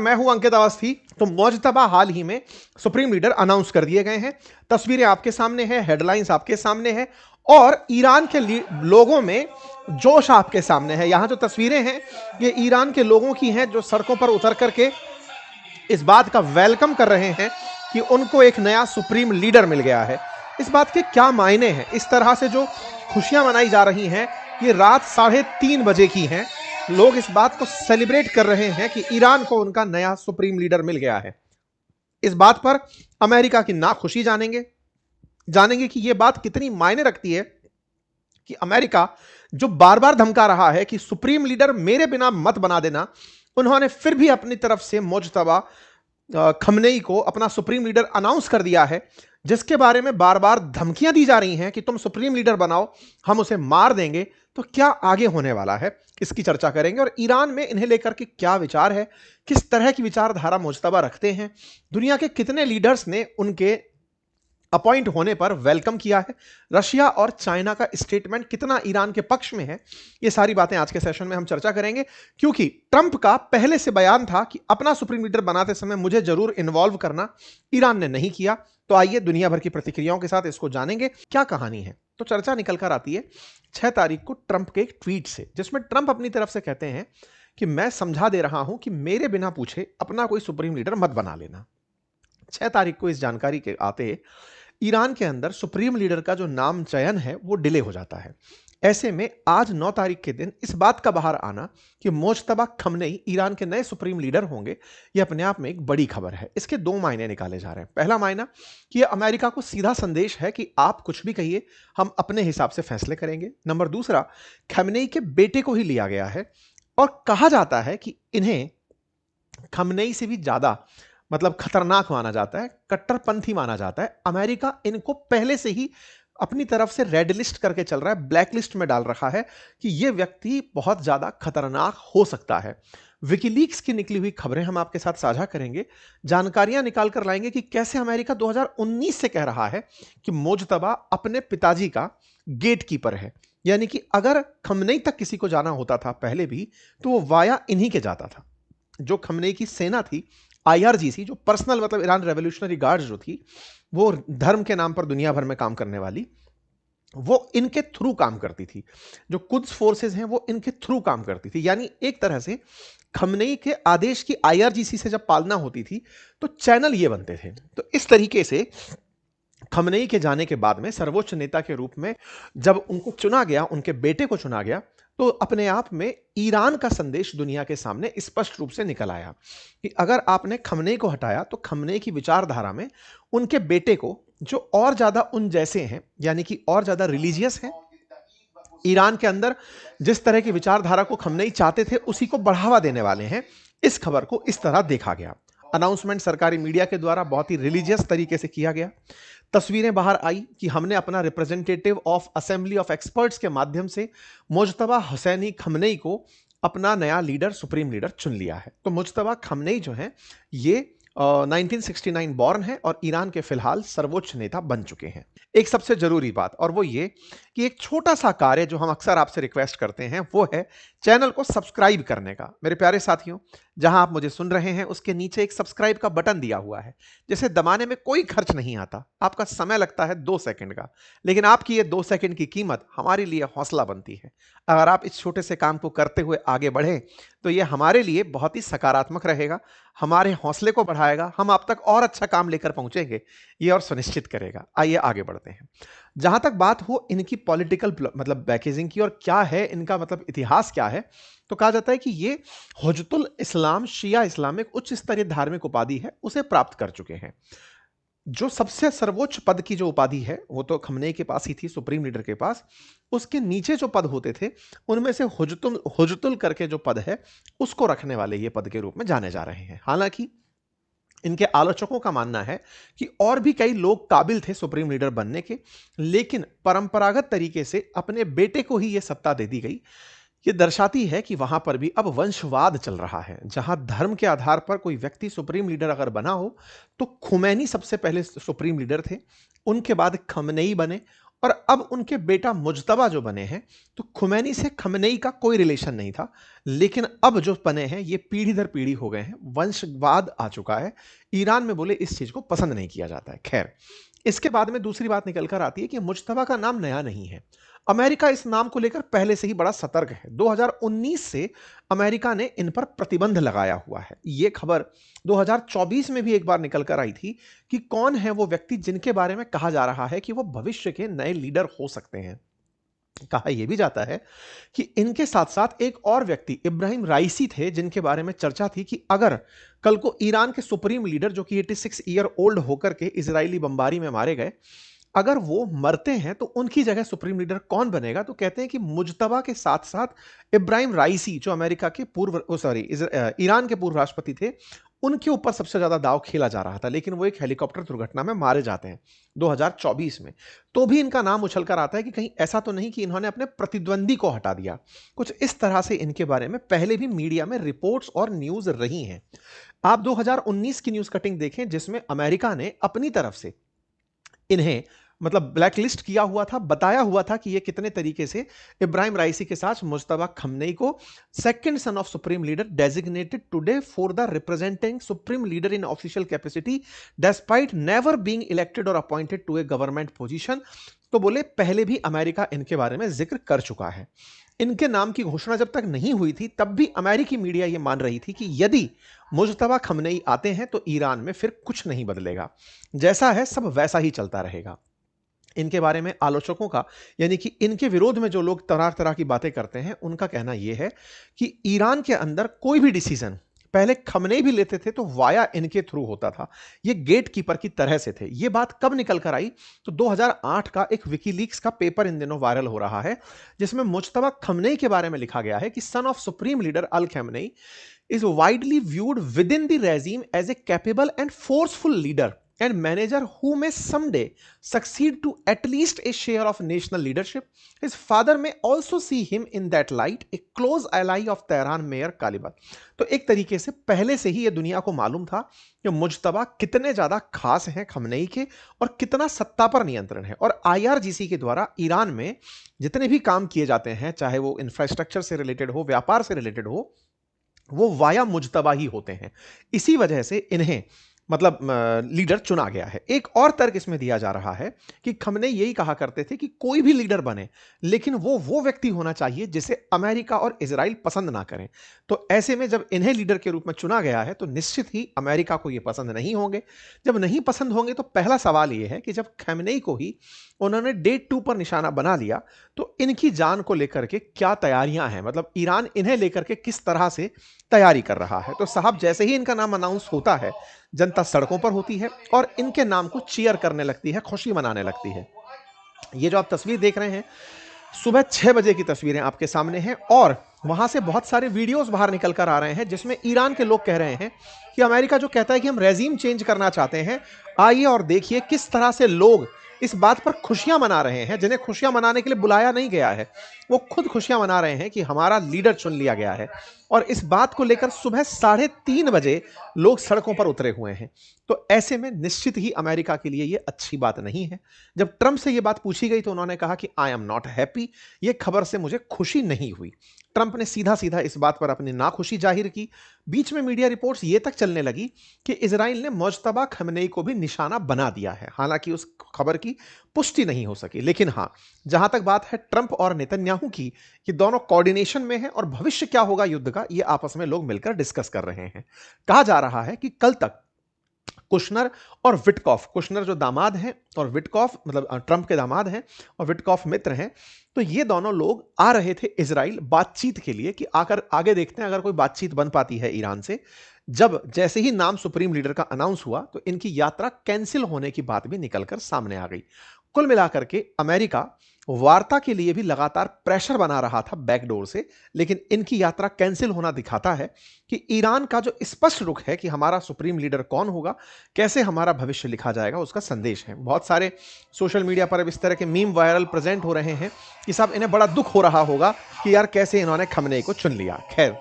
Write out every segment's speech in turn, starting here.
मैं हूं अंकित अवस्थी। तो मुज्तबा हाल ही में सुप्रीम लीडर अनाउंस कर दिए गए हैं। तस्वीरें आपके सामने हैं, हेडलाइंस आपके सामने है और ईरान के लोगों में जोश आपके सामने है। यहां जो तस्वीरें हैं ये ईरान के लोगों की हैं जो सड़कों पर उतर करके इस बात का वेलकम कर रहे हैं कि उनको एक नया सुप्रीम लीडर मिल गया है। इस बात के क्या मायने हैं? इस तरह से जो खुशियां मनाई जा रही हैं ये रात 3:30 बजे की हैं। लोग इस बात को सेलिब्रेट कर रहे हैं कि ईरान को उनका नया सुप्रीम लीडर मिल गया है। इस बात पर अमेरिका की नाखुशी जानेंगे कि यह बात कितनी मायने रखती है कि अमेरिका जो बार बार धमका रहा है कि सुप्रीम लीडर मेरे बिना मत बना देना, उन्होंने फिर भी अपनी तरफ से मुज्तबा खमनेई को अपना सुप्रीम लीडर अनाउंस कर दिया है, जिसके बारे में बार बार धमकियां दी जा रही हैं कि तुम सुप्रीम लीडर बनाओ, हम उसे मार देंगे। तो क्या आगे होने वाला है, इसकी चर्चा करेंगे। और ईरान में इन्हें लेकर के क्या विचार है, किस तरह की विचारधारा मुज्तबा रखते हैं, दुनिया के कितने लीडर्स ने उनके अपॉइंट होने पर वेलकम किया है, रशिया और चाइना का स्टेटमेंट कितना ईरान के पक्ष में है, ये सारी बातें आज के सेशन में हम चर्चा करेंगे। क्योंकि ट्रंप का पहले से बयान था कि अपना सुप्रीम लीडर बनाते समय मुझे जरूर इन्वॉल्व करना, ईरान ने नहीं किया। तो आइए दुनिया भर की प्रतिक्रियाओं के साथ इसको जानेंगे क्या कहानी है। तो चर्चा निकल कर आती है 6 तारीख को ट्रंप के एक ट्वीट से, जिसमें ट्रंप अपनी तरफ से कहते हैं कि मैं समझा दे रहा हूं कि मेरे बिना पूछे अपना कोई सुप्रीम लीडर मत बना लेना। 6 तारीख को इस जानकारी के आते ईरान के अंदर सुप्रीम लीडर का जो नाम चयन है वो डिले हो जाता है। ऐसे में आज 9 तारीख के दिन इस बात का बाहर आना कि मुज्तबा खमनेई ईरान के नए सुप्रीम लीडर होंगे, यह अपने आप में एक बड़ी खबर है। इसके 2 मायने निकाले जा रहे हैं। पहला मायना कि यह अमेरिका को सीधा संदेश है कि आप कुछ भी कहिए, हम अपने हिसाब से फैसले करेंगे। नंबर दूसरा, खमनेई के बेटे को ही लिया गया है और कहा जाता है कि इन्हें खमनेई से भी ज्यादा खतरनाक माना जाता है, कट्टरपंथी माना जाता है। अमेरिका इनको पहले से ही अपनी तरफ से रेड लिस्ट करके चल रहा है, ब्लैक लिस्ट में डाल रखा है कि यह व्यक्ति बहुत ज्यादा खतरनाक हो सकता है। विकीलीक्स की निकली हुई खबरें हम आपके साथ साझा करेंगे, जानकारियां निकाल कर लाएंगे कि कैसे अमेरिका 2019 से कह रहा है कि मुज्तबा अपने पिताजी का गेटकीपर है। यानी कि अगर खमनेई तक किसी को जाना होता था पहले भी, तो वो वाया इन्हीं के जाता था। जो खमनेई की सेना थी, आईआरजीसी, जो पर्सनल ईरान रेवोल्यूशनरी गार्ड जो थी, वो धर्म के नाम पर दुनिया भर में काम करने वाली, वो इनके थ्रू काम करती थी। जो कुद्स फोर्सेस हैं वो इनके थ्रू काम करती थी। यानी एक तरह से खमनेई के आदेश की आईआरजीसी से जब पालना होती थी तो चैनल ये बनते थे। तो इस तरीके से खमनेई के जाने के बाद में सर्वोच्च नेता के रूप में जब उनको चुना गया, उनके बेटे को चुना गया, तो अपने आप में ईरान का संदेश दुनिया के सामने स्पष्ट रूप से निकल आया कि अगर आपने खमनेई को हटाया तो खमनेई की विचारधारा में उनके बेटे को, जो और ज्यादा उन जैसे हैं, यानी कि और ज्यादा रिलीजियस हैं, ईरान के अंदर जिस तरह की विचारधारा को खमनेई चाहते थे उसी को बढ़ावा देने वाले हैं। इस खबर को इस तरह देखा गया। अनाउंसमेंट सरकारी मीडिया के द्वारा बहुत ही रिलीजियस तरीके से किया गया। तस्वीरें बाहर आई कि हमने अपना representative of assembly of experts के माध्यम से मुज्तबा हुसैनी खमनेई को अपना नया लीडर, सुप्रीम लीडर चुन लिया है। तो मुज्तबा खमनेई जो है ये 1969 बॉर्न है और ईरान के फिलहाल सर्वोच्च नेता बन चुके हैं। एक सबसे जरूरी बात और वो ये कि एक छोटा सा कार्य जो हम अक्सर आपसे रिक्वेस्ट करते हैं वो है चैनल को सब्सक्राइब करने का। मेरे प्यारे साथियों, जहां आप मुझे सुन रहे हैं उसके नीचे एक सब्सक्राइब का बटन दिया हुआ है, जिसे दबाने में कोई खर्च नहीं आता। आपका समय लगता है 2 सेकंड का, लेकिन आपकी ये 2 सेकंड की कीमत हमारे लिए हौसला बनती है। अगर आप इस छोटे से काम को करते हुए आगे बढ़े तो ये हमारे लिए बहुत ही सकारात्मक रहेगा, हमारे हौसले को बढ़ाएगा, हम आप तक और अच्छा काम लेकर पहुंचेंगे ये और सुनिश्चित करेगा। आइए आगे बढ़ते हैं। जहां तक बात हो इनकी पॉलिटिकल बैकेजिंग की और क्या है इनका इतिहास क्या है, तो कहा जाता है कि ये हुज्जतुल इस्लाम, शिया इस्लामिक उच्च स्तरीय धार्मिक उपाधि है, उसे प्राप्त कर चुके हैं। जो सबसे सर्वोच्च पद की जो उपाधि है वो तो खमनेई के पास ही थी, सुप्रीम लीडर के पास। उसके नीचे जो पद होते थे उनमें से हुज्जतुल करके जो पद है उसको रखने वाले ये पद के रूप में जाने जा रहे हैं। हालांकि इनके आलोचकों का मानना है कि और भी कई लोग काबिल थे सुप्रीम लीडर बनने के, लेकिन परंपरागत तरीके से अपने बेटे को ही यह सत्ता दे दी गई। ये दर्शाती है कि वहां पर भी अब वंशवाद चल रहा है। जहां धर्म के आधार पर कोई व्यक्ति सुप्रीम लीडर अगर बना हो तो खुमैनी सबसे पहले सुप्रीम लीडर थे, उनके बाद खमनेई बने और अब उनके बेटा मुज्तबा जो बने हैं, तो खुमैनी से खमनेई का कोई रिलेशन नहीं था, लेकिन अब जो बने हैं ये पीढ़ी दर पीढ़ी हो गए हैं, वंशवाद आ चुका है। ईरान में बोले इस चीज को पसंद नहीं किया जाता है। खैर, इसके बाद में दूसरी बात निकल कर आती है कि मुज्तबा का नाम नया नहीं है। अमेरिका इस नाम को लेकर पहले से ही बड़ा सतर्क है। 2019 से अमेरिका ने इन पर प्रतिबंध लगाया हुआ है। यह खबर 2024 में भी एक बार निकल कर आई थी कि कौन है वो व्यक्ति जिनके बारे में कहा जा रहा है कि वो भविष्य के नए लीडर हो सकते हैं। कहा यह भी जाता है कि इनके साथ साथ एक और व्यक्ति इब्राहिम राइसी थे, जिनके बारे में चर्चा थी कि अगर कल को ईरान के सुप्रीम लीडर जो कि 86 ईयर ओल्ड होकर के इजरायली बमबारी में मारे गए, अगर वो मरते हैं तो उनकी जगह सुप्रीम लीडर कौन बनेगा। तो कहते हैं कि मुज्तबा के साथ साथ इब्राहिम राइसी जो अमेरिका के ईरान के पूर्व राष्ट्रपति थे, उनके ऊपर सबसे ज्यादा दांव खेला जा रहा था, लेकिन वो एक हेलीकॉप्टर दुर्घटना में मारे जाते हैं 2024 में। तो भी इनका नाम उछल कर आता है कि कहीं ऐसा तो नहीं कि इन्होंने अपने प्रतिद्वंदी को हटा दिया। कुछ इस तरह से इनके बारे में पहले भी मीडिया में रिपोर्ट्स और न्यूज रही हैं। आप 2019 की न्यूज कटिंग देखें, जिसमें अमेरिका ने अपनी तरफ से इन्हें मतलब ब्लैकलिस्ट किया हुआ था, बताया हुआ था कि ये कितने तरीके से इब्राहिम राइसी के साथ मुज्तबा खमनेई को second son of supreme leader designated today for the representing supreme leader in official capacity despite never being elected और appointed to a government position. तो बोले पहले भी अमेरिका इनके बारे में जिक्र कर चुका है। इनके नाम की घोषणा जब तक नहीं हुई थी तब भी अमेरिकी मीडिया यह मान रही थी कि यदि मुज्तबा खमनेई आते हैं तो ईरान में फिर कुछ नहीं बदलेगा, जैसा है सब वैसा ही चलता रहेगा। इनके बारे में आलोचकों का, यानी कि इनके विरोध में जो लोग तरह तरह की बातें करते हैं, उनका कहना यह है कि ईरान के अंदर कोई भी डिसीजन पहले खमनेई भी लेते थे तो वाया इनके थ्रू होता था, ये गेट कीपर की तरह से थे। ये बात कब निकल कर आई, तो 2008 का एक विकीलीक्स का पेपर इन दिनों वायरल हो रहा है, जिसमें मुज्तबा खमनेई के बारे में लिखा गया है कि son of supreme leader Al Khamenei is widely viewed within the regime as a capable and forceful leader and manager who may someday succeed to at least a share of national leadership. His father may also see him in that light, a close ally of Tehran mayor Kalibat. तो एक तरीके से पहले से ही यह दुनिया को मालूम था कि मुज्तबा कितने ज्यादा खास हैं खमनेई के और कितना सत्ता पर नियंत्रण है। और IRGC के द्वारा ईरान में जितने भी काम किए जाते हैं, चाहे वो इंफ्रास्ट्रक्चर से रिलेटेड हो, व्यापार से रिलेटेड हो, वो वाया मुज्तबा ही होते हैं। इसी वजह से इन्हें मतलब लीडर चुना गया है। एक और तर्क इसमें दिया जा रहा है कि खमनेई यही कहा करते थे कि कोई भी लीडर बने, लेकिन वो व्यक्ति होना चाहिए जिसे अमेरिका और इजराइल पसंद ना करें। तो ऐसे में जब इन्हें लीडर के रूप में चुना गया है तो निश्चित ही अमेरिका को ये पसंद नहीं होंगे। जब नहीं पसंद होंगे तो पहला सवाल ये है कि जब खमनेई को ही उन्होंने डेट 2 पर निशाना बना लिया तो इनकी जान को लेकर के क्या तैयारियां हैं, मतलब ईरान इन्हें लेकर के किस तरह से तैयारी कर रहा है। तो साहब, जैसे ही इनका नाम अनाउंस होता है, जनता सड़कों पर होती है और इनके नाम को चीयर करने लगती है, खुशी मनाने लगती है। ये जो आप तस्वीर देख रहे हैं, सुबह 6 बजे की तस्वीरें आपके सामने हैं और वहां से बहुत सारे वीडियोस बाहर निकल कर आ रहे हैं, जिसमें ईरान के लोग कह रहे हैं कि अमेरिका जो कहता है कि हम रेजीम चेंज करना चाहते हैं, आइए और देखिए किस तरह से लोग इस बात पर खुशियां मना रहे हैं, जिन्हें खुशियां मनाने के लिए बुलाया नहीं गया है। वो खुद खुशियां मना रहे हैं कि हमारा लीडर चुन लिया गया है। और इस बात को लेकर सुबह 3:30 बजे लोग सड़कों पर उतरे हुए हैं। तो ऐसे में निश्चित ही अमेरिका के लिए यह अच्छी बात नहीं है। जब ट्रंप से यह बात पूछी गई तो उन्होंने कहा कि आई एम नॉट हैप्पी, यह खबर से मुझे खुशी नहीं हुई। ट्रंप ने सीधा सीधा इस बात पर अपनी नाखुशी जाहिर की। बीच में मीडिया रिपोर्ट्स ये तक चलने लगी कि इजराइल ने मुज्तबा खमनेई को भी निशाना बना दिया है। हालांकि उस खबर की पुष्टि नहीं हो सकी, लेकिन हां, जहां तक बात है ट्रंप और नेतन्याहू की, ये दोनों कोऑर्डिनेशन में है और भविष्य क्या होगा युद्ध का, ये आपस में लोग मिलकर डिस्कस कर रहे हैं। कहा जा रहा है कि कल तक कुशनर और विटकॉफ, कुशनर जो दामाद हैं और विटकॉफ मतलब ट्रंप के दामाद हैं और विटकॉफ मित्र हैं, तो ये दोनों लोग आ रहे थे इजराइल बातचीत के लिए कि आकर आगे देखते हैं अगर कोई बातचीत बन पाती है ईरान से। जब जैसे ही नाम सुप्रीम लीडर का अनाउंस हुआ तो इनकी यात्रा कैंसिल होने की बात भी निकलकर सामने आ गई। कुल मिलाकर के अमेरिका वार्ता के लिए भी लगातार प्रेशर बना रहा था बैकडोर से, लेकिन इनकी यात्रा कैंसिल होना दिखाता है कि ईरान का जो स्पष्ट रुख है कि हमारा सुप्रीम लीडर कौन होगा, कैसे हमारा भविष्य लिखा जाएगा, उसका संदेश है। बहुत सारे सोशल मीडिया पर अब इस तरह के मीम वायरल प्रेजेंट हो रहे हैं कि साहब इन्हें बड़ा दुख हो रहा होगा कि यार कैसे इन्होंने खमनेई को चुन लिया। खैर,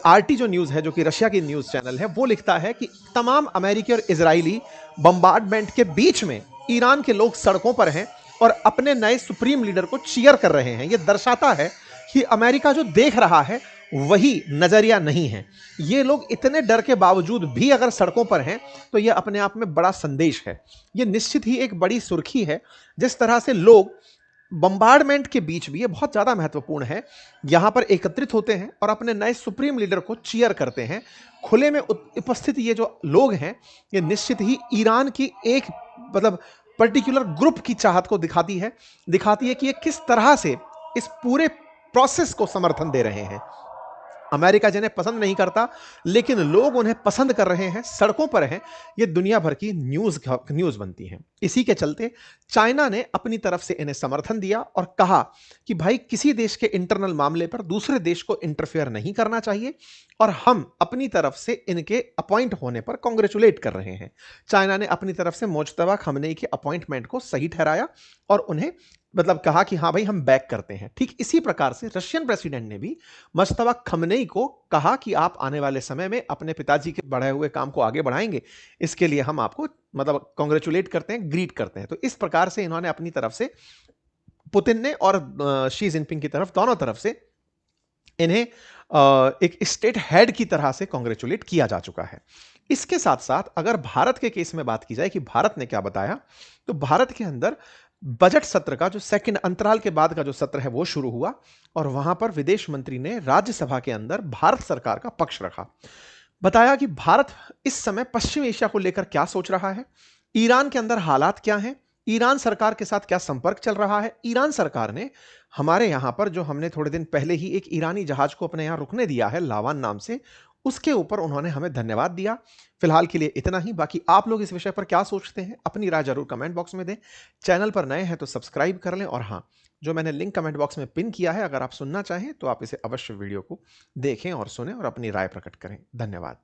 RT जो न्यूज है, जो कि रशिया की न्यूज चैनल है, वो लिखता है कि तमाम अमेरिकी और इजरायली बम्बार्डमेंट के बीच में ईरान के लोग सड़कों पर हैं और अपने नए सुप्रीम लीडर को चीयर कर रहे हैं। यह दर्शाता है कि अमेरिका जो देख रहा है वही नजरिया नहीं है। ये लोग इतने डर के बावजूद भी अगर सड़कों पर हैं तो यह अपने आप में बड़ा संदेश है। यह निश्चित ही एक बड़ी सुर्खी है। जिस तरह से लोग बम्बार्डमेंट के बीच भी, ये बहुत ज्यादा महत्वपूर्ण है, यहां पर एकत्रित होते हैं और अपने नए सुप्रीम लीडर को चीयर करते हैं। खुले में उपस्थित ये जो लोग हैं, ये निश्चित ही ईरान की एक मतलब पर्टिकुलर ग्रुप की चाहत को दिखाती है कि ये किस तरह से इस पूरे प्रोसेस को समर्थन दे रहे हैं। अमेरिका जिन्हें पसंद नहीं करता, लेकिन लोग उन्हें पसंद कर रहे हैं, सड़कों पर हैं, ये दुनिया भर की न्यूज बनती है। इसी के चलते चाइना ने अपनी तरफ से इन्हें समर्थन दिया और कहा कि भाई किसी देश के इंटरनल मामले पर दूसरे देश को इंटरफेयर नहीं करना चाहिए और हम अपनी तरफ से इनके अपॉइंट होने पर कांग्रेचुलेट कर रहे हैं। चाइना ने अपनी तरफ से मुज्तबा खमनेई के अपॉइंटमेंट को सही ठहराया और उन्हें मतलब कहा कि हाँ भाई हम बैक करते हैं। ठीक इसी प्रकार से रशियन प्रेसिडेंट ने भी मुज्तबा खमनेई को कहा कि आप आने वाले समय में अपने पिताजी के बढ़ाए हुए काम को आगे बढ़ाएंगे, इसके लिए हम आपको मतलब कांग्रेचुलेट करते हैं, ग्रीट करते हैं। तो इस प्रकार से इन्होंने अपनी तरफ से, पुतिन ने और शी जिनपिंग की तरफ, दोनों तरफ से इन्हें एक स्टेट हेड की तरह से कांग्रेचुलेट किया जा चुका है। इसके साथ साथ अगर भारत के केस में बात की जाए कि भारत ने क्या बताया, तो भारत के अंदर बजट सत्र का जो सेकंड अंतराल के बाद का जो सत्र है वो शुरू हुआ और वहां पर विदेश मंत्री ने राज्यसभा के अंदर भारत सरकार का पक्ष रखा। बताया कि भारत इस समय पश्चिम एशिया को लेकर क्या सोच रहा है, ईरान के अंदर हालात क्या हैं, ईरान सरकार के साथ क्या संपर्क चल रहा है। ईरान सरकार ने हमारे यहां पर, जो हमने थोड़े दिन पहले ही एक ईरानी जहाज को अपने यहां रुकने दिया है लावान नाम से, उसके ऊपर उन्होंने हमें धन्यवाद दिया। फिलहाल के लिए इतना ही। बाकी आप लोग इस विषय पर क्या सोचते हैं, अपनी राय जरूर कमेंट बॉक्स में दें। चैनल पर नए हैं तो सब्सक्राइब कर लें और हाँ, जो मैंने लिंक कमेंट बॉक्स में पिन किया है, अगर आप सुनना चाहें तो आप इसे अवश्य वीडियो को देखें और सुनें और अपनी राय प्रकट करें। धन्यवाद।